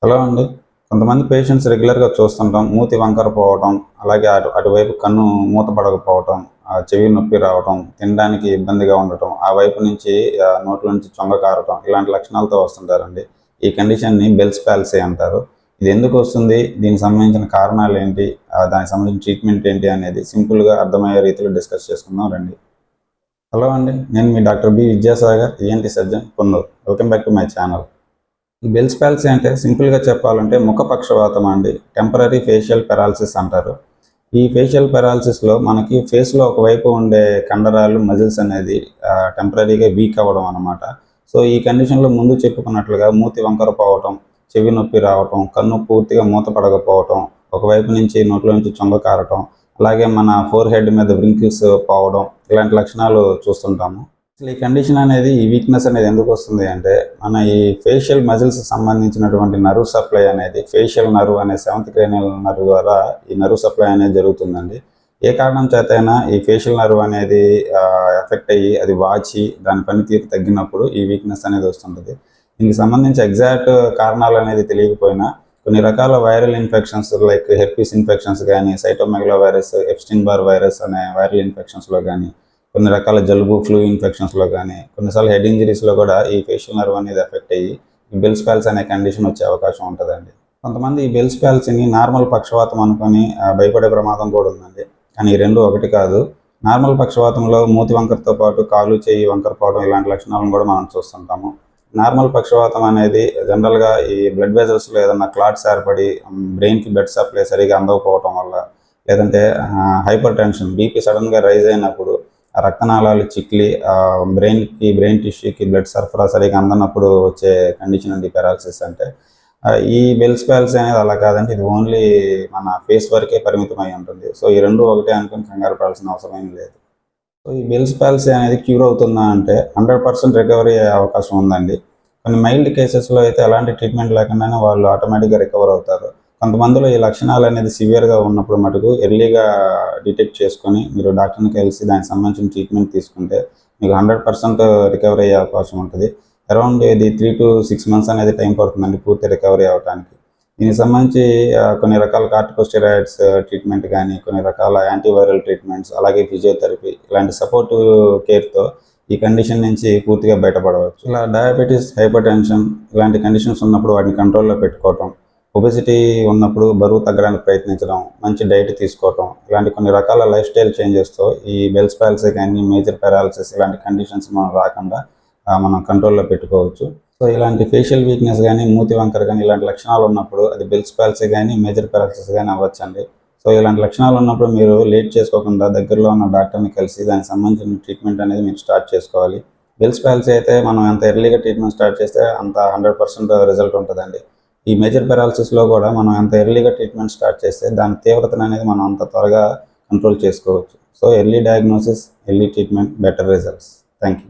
Hello అండి. కొంతమంది patients రెగ్యులర్‌గా చూస్తుంటాం. మూతి వంకర పోవటం, అలాగే అటువైపు కన్ను మూతపడకపోవటం, చెవి నొప్పి రావటం, తినడానికి ఇబ్బందిగా ఉండటం, ఆ వైపు నుంచి నోట్లో నుంచి చొంగ కారటం ఇలాంటి లక్షణాలతో వస్తుంటారండి. ఈ కండిషన్‌ని బెల్స్ పాల్సీ అంటారు. ఇది ఎందుకు వస్తుంది? దీనికి సంబంధించిన కారణాలేంటి? దానికి సంబంధించిన ట్రీట్మెంట్ ఏంటి అనేది సింపుల్‌గా అర్థమయ్యే రీతిలో డిస్కస్ చేసుకుందాం రండి. హలో అండి. నేను మీ doctor B. Vidyasagar, ENT surgeon, Ponnuru. Welcome back to my channel. ఈ బెల్స్ పాల్సీ అంటే సింపుల్‌గా చెప్పాలంటే ముఖ పక్షవాతం అండి. టెంపరరీ ఫేషియల్ పారాలిసిస్ అంటారు. ఈ ఫేషియల్ పారాలిసిస్‌లో మనకి ఫేస్‌లో ఒకవైపు ఉండే కండరాలు, మజిల్స్ అనేది టెంపరరీగా వీక్ అవ్వడం అన్నమాట. సో, ఈ కండిషన్‌లో ముందు చెప్పుకున్నట్లుగా మూతి వంకర పోవటం, చెవి నొప్పి రావటం, కన్ను పూర్తిగా మూత పడకపోవటం, ఒకవైపు నుంచి నోట్లో నుంచి చొంగ కారటం, అలాగే మన ఫోర్ హెడ్ మీద వ్రింకిల్స్ పోవడం ఇలాంటి లక్షణాలు చూస్తుంటాము. అసలు ఈ కండిషన్ అనేది, ఈ వీక్‌నెస్ అనేది ఎందుకు వస్తుంది అంటే, మన ఈ ఫేషియల్ మజిల్స్ సంబంధించినటువంటి నర్వ్ సప్లై అనేది ఫేషియల్ నర్వ్ అనే సెవెంత్ క్రేనియల్ నర్వ్ ద్వారా ఈ నర్వ్ సప్లై అనేది జరుగుతుందండి. ఏ కారణం చేతైనా ఈ ఫేషియల్ నర్వ్ అనేది ఎఫెక్ట్ అయ్యి అది వాచి దాని పనితీరు తగ్గినప్పుడు ఈ వీక్‌నెస్ అనేది వస్తుంటది. దీనికి సంబంధించి ఎగ్జాక్ట్ కారణాలు అనేది తెలియకపోయినా కొన్ని రకాల viral infections like herpes infections గానీ, cytomegalo virus, Epstein Barr virus అనే వైరల్ ఇన్ఫెక్షన్స్‌లో గానీ, కొన్ని రకాల జలుబు, ఫ్లూ ఇన్ఫెక్షన్స్‌లో గానీ, కొన్నిసార్లు హెడ్ ఇంజరీస్‌లో కూడా ఈ ఫేషియల్ నర్వ్ అనేది ఎఫెక్ట్ అయ్యి, ఈ బెల్స్ పాల్సీ అనే కండిషన్ వచ్చే అవకాశం ఉంటదండి. కొంతమంది ఈ బెల్స్ పాల్సీని నార్మల్ పక్షవాతం అనుకొని భయపడే ప్రమాదం కూడా ఉందండి. కానీ ఈ 2 ఒకటి కాదు. నార్మల్ పక్షవాతంలో మూతి వంకరతో పాటు కాలు, చెయ్యి వంకర పోవడం ఇలాంటి లక్షణాలను కూడా మనం చూస్తుంటాము. నార్మల్ పక్షవాతం అనేది జనరల్‌గా ఈ బ్లడ్ వెసల్స్‌లో ఏదన్నా క్లాట్స్ ఏర్పడి బ్రెయిన్‌కి బ్లడ్ సప్లై సరిగ్గా అందకపోవటం వల్ల, లేదంటే హైపర్ టెన్షన్ బీపీ సడెన్‌గా రైజ్ అయినప్పుడు ఆ రక్తనాళాలు చిట్లి బ్రెయిన్ టిష్యూకి బ్లడ్ సరఫరా సరిగ్గా అందనప్పుడు వచ్చే కండిషన్ అండి పారాలిసిస్ అంటే. ఈ బెల్స్ పాల్సీ అనేది అలా కాదండి. ఇది ఓన్లీ మన ఫేస్ వరకే పరిమితమై ఉంటుంది. సో, ఈ 2 ఒకటే అనుకుని కంగారు పడాల్సిన అవసరం ఏం లేదు. సో, ఈ బెల్స్ పాల్సీ అనేది క్యూర్ అవుతుందా అంటే 100% రికవరీ అయ్యే అవకాశం ఉందండి. కొన్ని మైల్డ్ కేసెస్‌లో అయితే ఎలాంటి ట్రీట్మెంట్ లేకుండానే వాళ్ళు ఆటోమేటిక్‌గా రికవర్ అవుతారు. కొంతమందిలో ఈ లక్షణాలు అనేది సివియర్‌గా ఉన్నప్పుడు మటుకు ఎర్లీగా డిటెక్ట్ చేసుకొని మీరు డాక్టర్‌ని కలిసి దానికి సంబంధించిన ట్రీట్మెంట్ తీసుకుంటే మీకు 100% రికవరీ అయ్యే అవకాశం ఉంటది. అరౌండ్ ఇది 3-6 మంత్స్ అనేది టైం పడుతుందండి పూర్తి రికవరీ అవ్వటానికి. దీనికి సంబంధించి కొన్ని రకాల కార్టికోస్టెరాయిడ్స్ ట్రీట్మెంట్ గానీ, కొన్ని రకాల యాంటీవైరల్ ట్రీట్మెంట్స్, అలాగే ఫిజియోథెరపీ ఇలాంటి సపోర్టివ్ కేర్‌తో ఈ కండిషన్ నుంచి పూర్తిగా బయటపడవచ్చు. ఇలా డయాబెటిస్, హైపర్ టెన్షన్ ఇలాంటి కండిషన్స్ ఉన్నప్పుడు వాటిని కంట్రోల్‌లో పెట్టుకోవటం, ఒబెసిటీ ఉన్నప్పుడు బరువు తగ్గడానికి ప్రయత్నించడం, మంచి డైట్ తీసుకోవటం, ఇలాంటి కొన్ని రకాల లైఫ్ స్టైల్ చేంజెస్‌తో ఈ బెల్స్ పాల్సీ కానీ, మేజర్ పారాలిసిస్ ఇలాంటి కండిషన్స్ మనం రాకుండా మనం కంట్రోల్‌లో పెట్టుకోవచ్చు. సో, ఇలాంటి ఫేషియల్ వీక్‌నెస్ గానీ, మూతి వంకర గానీ ఇలాంటి లక్షణాలు ఉన్నప్పుడు అది బెల్స్ పాల్సీ గానీ, మేజర్ పారాలిసిస్ గానీ అవ్వచ్చండి. సో, ఇలాంటి లక్షణాలు ఉన్నప్పుడు మీరు లేట్ చేసుకోకుండా దగ్గరలో ఉన్న డాక్టర్‌ని కలిసి దానికి సంబంధించిన ట్రీట్మెంట్ అనేది మీరు స్టార్ట్ చేసుకోవాలి. బెల్స్ పాల్సీ అయితే మనం ఎంత ఎర్లీగా ట్రీట్మెంట్ స్టార్ట్ చేస్తే అంత 100% రిజల్ట్ ఉంటదండి. ఈ మేజర్ పారాలిసిస్‌లో కూడా మనం ఎంత ఎర్లీగా ట్రీట్మెంట్ స్టార్ట్ చేస్తే దాని తీవ్రతననేది మనం అంత త్వరగా కంట్రోల్ చేసుకోవచ్చు. So, early diagnosis, early treatment, better results. Thank you.